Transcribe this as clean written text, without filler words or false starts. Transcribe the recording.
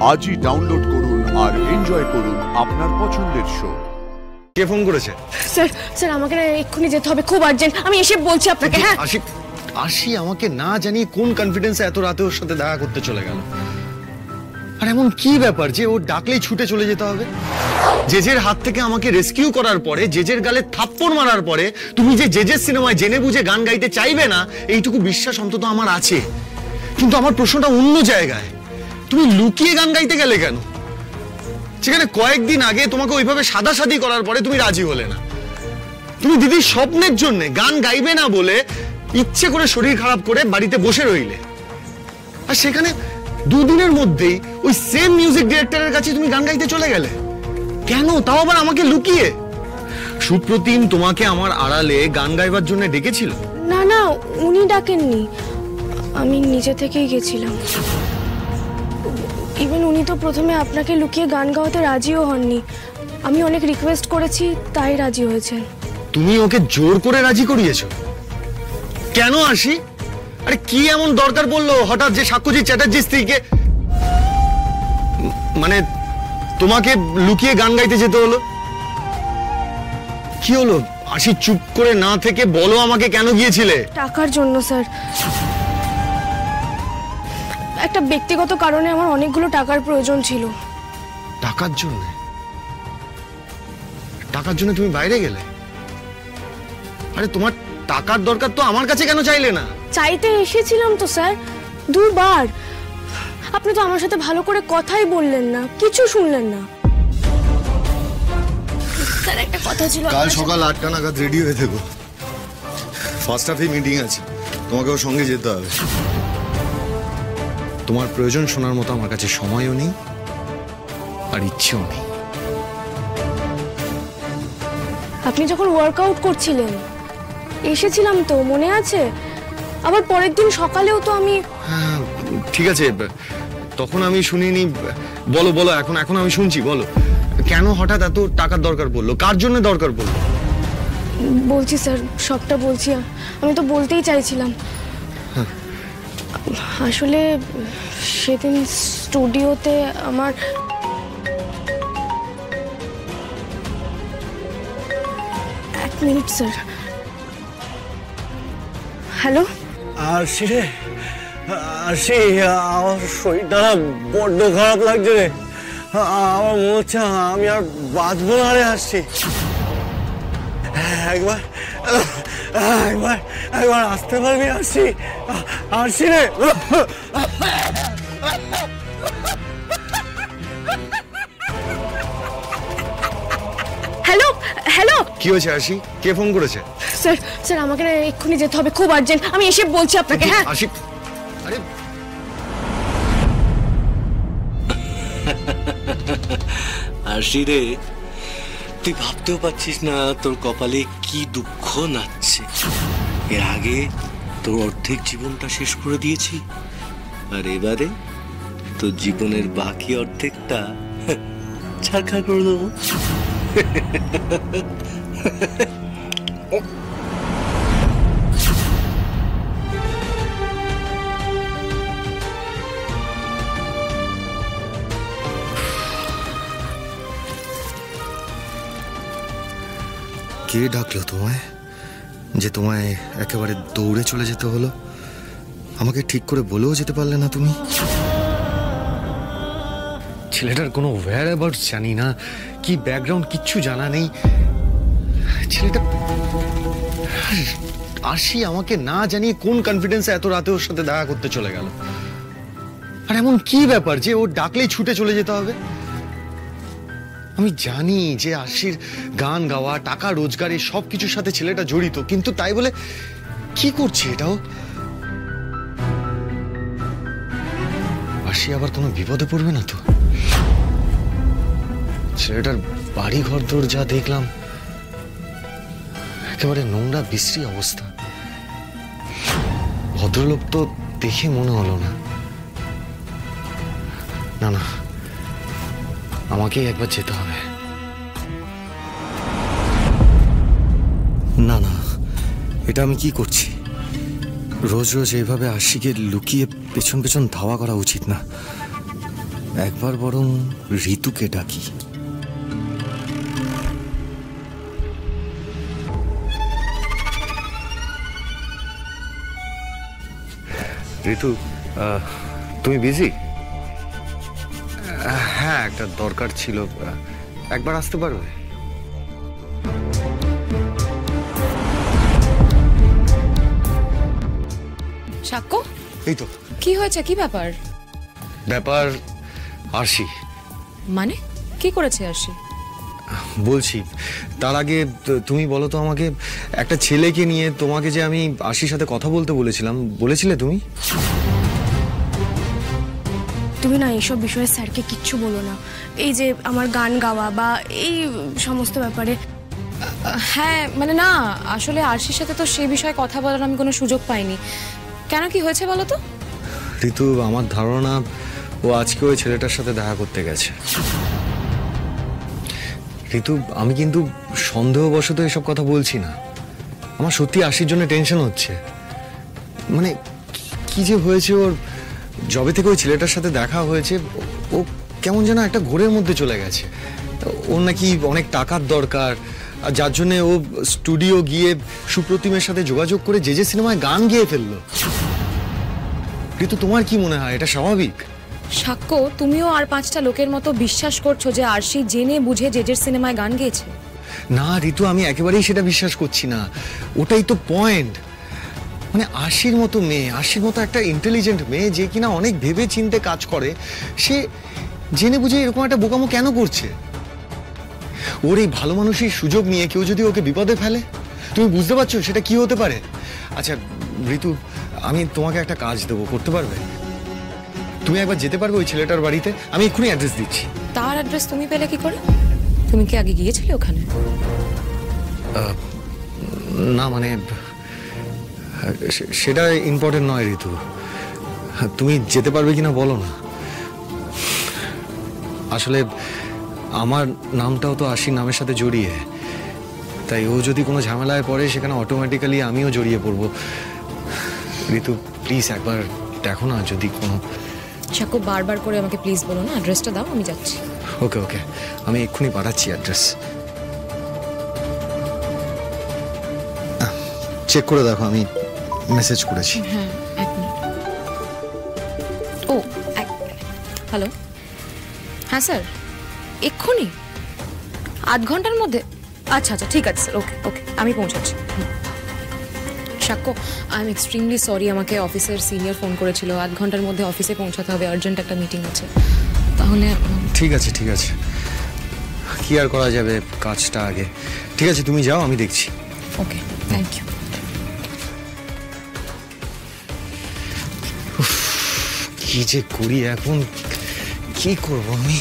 আজই ডাউনলোড করুন আর এনজয় করুন আপনার পছন্দের শো। কে ফোন করেছে? স্যার স্যার আমাকে না এক্ষুনি যেতে হবে, খুব আর্জেন্ট। আমি এসে বলছি আপনাকে। হ্যাঁ আশি আমাকে না জানি কোন কনফিডেন্সে এত রাতে ওর সাথে দেখা করতে চলে গেল। আর এমন কি ব্যাপার যে ও ডাকলেই ছুটে চলে যেতে হবে? জেজের হাত থেকে আমাকে রেস্কিউ করার পরে, জেজের গালে থাপ্পড় মারার পরে তুমি যে জেজের সিনেমায় জেনে বুঝে গান গাইতে চাইবে না, এইটুকু বিশ্বাস অন্তত আমার আছে। কিন্তু আমার প্রশ্নটা অন্য জায়গায়। তুমি লুকিয়ে গান গাইতে গেলে কেন? সেখানে কয়েকদিন আগে তোমাকে ওইভাবে সাদাসাদি করার পরে তুমি রাজি হলে না। তুমি দিদির স্বপ্নের জন্য গান গাইবে না বলে ইচ্ছে করে শরীর খারাপ করে বাড়িতে বসে রইলে। আর সেখানে দুদিনের মধ্যেই ওই সেম মিউজিক ডিরেক্টরের কাছে তুমি গান গাইতে চলে গেলে কেন? তাও আবার আমাকে লুকিয়ে। সুপ্রতিম তোমাকে আমার আড়ালে গান গাইবার জন্য ডেকেছিল? না না, উনি ডাকেননি, আমি নিজে থেকেই গেছিলাম। ইভেন উনি তো প্রথমে আপনাকে লুকিয়ে গান গাওয়াতে রাজিও হননি। আমি অনেক রিকোয়েস্ট করেছি, তাই রাজি হয়েছেন। তুমি ওকে জোর করে রাজি করিয়েছো? কেন আশি? আরে কি এমন দরকার পড়লো হঠাৎ যে সাক্ষ্যজিৎ চ্যাটার্জির স্ত্রীকে, মানে তোমাকে লুকিয়ে গান গাইতে যেতে হলো? কি হলো আশি? চুপ করে না থেকে বলো আমাকে, কেন গিয়েছিলে? টাকার জন্য স্যার। একটা ব্যক্তিগত কারণে আমার অনেকগুলো টাকার প্রয়োজন ছিল। টাকার জন্য? টাকার জন্য তুমি বাইরে গেলে? আরে তোমার টাকার দরকার তো আমার কাছে কেন চাইলে না? চাইতে এসেছিলাম তো স্যার, দুবার। আপনি তো আমার সাথে ভালো করে কথাই বললেন না, কিছু শুনলেন না। স্যার একটা কথা ছিল। কাল সকাল 8টা নাগাদ রেডি হয়ে থেকো। ফার্স্ট হাফে মিটিং আছে, তোমাকে ওর সঙ্গে যেতে হবে। তোমার প্রয়োজন শোনার মতো আমার কাছে সময়ও নেই আর ইচ্ছেও নেই। আপনি যখন ওয়ার্কআউট করছিলেন এসেছিলাম তো, মনে আছে? আবার পরের দিন সকালেও তো আমি। হ্যাঁ ঠিক আছে, তখন আমি শুনিনি। বলো বলো, এখন এখন আমি শুনছি। বলো কেন হঠাৎ এত টাকার দরকার পড়লো? কার জন্য দরকার পড়লো? বলছি স্যার, সবটা বলছি। আমি তো বলতেই চাইছিলাম। আসলে সেদিন স্টুডিওতে আমার এক মিনিট স্যার। হ্যালো আরশি রে, আরশি, আমার শরীরটা বড্ড খারাপ লাগছে রে। আমার মনে হচ্ছে আমি আর বাঁচবো না রে। আরশি, একবার একবার একবার আসতে পারবি? আরশি, আরশি রে। হ্যালো হ্যালো, কি হয়েছে আশি? কে ফোন করেছে? স্যার স্যার আমাকে না এক্ষুনি যেতে হবে, খুব আর্জেন্ট। আমি এসে বলছি আপনাকে। হ্যাঁ আশি, আরে আরশি রে, তুই ভাবতেও পারছিস না তোর কপালে কি দুঃখ নাচছে। এর আগে তোর অর্ধেক জীবনটা শেষ করে দিয়েছি, আর এবারে তোর জীবনের বাকি অর্ধেকটা ছাড়খাড় করে দেবো। কে ডাকলো তোমায় যে তোমায় একেবারে দৌড়ে চলে যেতে হলো? আমাকে ঠিক করে বলেও যেতে পারলে না তুমি? ছেলেটার কোনো whereabouts জানি না, কি ব্যাকগ্রাউন্ড কিচ্ছু জানা নেই। ছেলেটা আশি আমাকে না জানিয়ে কোন কনফিডেন্সে এত রাতে ওর সাথে দেখা করতে চলে গেল। আর এমন কি ব্যাপার যে ও ডাকলেই ছুটে চলে যেতে হবে? আমি জানি যে আশির গান গাওয়া, টাকা রোজগার, এই সব কিছুর সাথে ছেলেটা জড়িত, কিন্তু তাই বলে কি করছে এটাও? আশি আবার কোনো বিপদে পড়বে না তো? ছেলেটার বাড়ি ঘর দর যা দেখলাম, একেবারে নোংরা বিশ্রী অবস্থা। ভদ্রলোক তো দেখে মনে হলো না। না না, আমাকেই একবার যেতে হবে। না না, এটা আমি কি করছি? রোজ রোজ এইভাবে আশিকে লুকিয়ে পেছন পেছন ধাওয়া করা উচিত না। একবার বরং ঋতুকে ডাকি। ঋতু, তুমি বিজি? হ্যাঁ, একটা দরকার ছিল, একবার আসতে পারবে? সাক্ষ্য, এই তো কি হয়েছে? কি ব্যাপার? ব্যাপার আরশি। মানে কি করেছে আরশি? বলছি, তার আগে তুমি বলো তো আমাকে, একটা ছেলেকে নিয়ে তোমাকে যে আমি আরশির সাথে কথা বলতে বলেছিলাম, বলেছিলে তুমি? তুমি না এইসব বিষয়ে স্যারকে কিচ্ছু বলো না। এই যে আমার গান গাওয়া বা এই সমস্ত ব্যাপারে। হ্যাঁ মানে না, আসলে আরশির সাথে তো সেই বিষয়ে কথা বলার আমি কোনো সুযোগ পাইনি। কেন, কি হয়েছে বলো তো? ঋতু, আমার ধারণা ও আজকে ওই ছেলেটার সাথে দেখা করতে গেছে। ঋতু, আমি কিন্তু সন্দেহবশত এসব কথা বলছি না। আমার সত্যি আরশির জন্য টেনশন হচ্ছে। মানে কি যে হয়েছে ওর, যবে থেকে ওই ছেলেটার সাথে দেখা হয়েছে ও কেমন যেন একটা ঘোরের মধ্যে চলে গেছে। ওর নাকি অনেক টাকার দরকার, আর যার জন্য ও স্টুডিও গিয়ে সুপ্রতিমের সাথে যোগাযোগ করে যে সিনেমায় গান গেয়ে ফেললো। ঋতু, তোমার কি মনে হয় এটা স্বাভাবিক? সাক্ষ্য, তুমিও আর 5টা লোকের মতো বিশ্বাস করছো যে আরশি জেনে বুঝে জেজের সিনেমায় গান গেয়েছে? না ঋতু, আমি একেবারেই সেটা বিশ্বাস করছি না। ওটাই তো পয়েন্ট। মানে আরশির মতো মেয়ে, আরশির মতো একটা ইন্টেলিজেন্ট মেয়ে যে কিনা অনেক ভেবে চিন্তে কাজ করে, সে জেনে বুঝে এরকম একটা বোকামো কেন করছে? ওর এই ভালো মানুষের সুযোগ নিয়ে কেউ যদি ওকে বিপদে ফেলে, তুমি বুঝতে পারছো সেটা কি হতে পারে? আচ্ছা ঋতু, আমি তোমাকে একটা কাজ দেবো, করতে পারবে? তুমি একবার যেতে পারবে ওই ছেলেটার বাড়িতে? আমি এক্ষুনি অ্যাড্রেস দিচ্ছি। তার অ্যাড্রেস তুমি পেলে কি করে? তুমি কি আগে গিয়েছিলে ওখানে? না মানে সেটা ইম্পর্টেন্ট নয় ঋতু। তুমি যেতে পারবে কিনা বলো না। আসলে আমার নামটাও তো আরশির নামের সাথে জড়িয়ে, তাই ও যদি কোনো ঝামেলায় পড়ে সেখানে অটোমেটিক্যালি আমিও জড়িয়ে পড়বো। ঋতু প্লিজ একবার দেখো না যদি কোনো। সাক্ষ্য, বারবার করে আমাকে প্লিজ বলো না, অ্যাড্রেসটা দাও, আমি যাচ্ছি। ওকে ওকে, আমি এক্ষুনি পাঠাচ্ছি অ্যাড্রেস। চেক করে দেখো, আমি মেসেজ করেছি। হ্যাঁ, 1 মিনিট। ও হ্যালো, হ্যাঁ স্যার, এক্ষুনি 8 ঘন্টার মধ্যে? আচ্ছা আচ্ছা, ঠিক আছে স্যার, ওকে ওকে, আমি পৌঁছাচ্ছি। সাক্ষ্য, আই এম এক্সট্রিমলি সরি, আমাকে অফিসের সিনিয়র ফোন করেছিল, 8 ঘন্টার মধ্যে অফিসে পৌঁছাতে হবে, আর্জেন্ট একটা মিটিং আছে। তাহলে ঠিক আছে ঠিক আছে, কি আর করা যাবে, কাজটা আগে। ঠিক আছে, তুমি যাও, আমি দেখছি। ওকে, থ্যাংক ইউ। কি যে করি এখন, কি করবো আমি?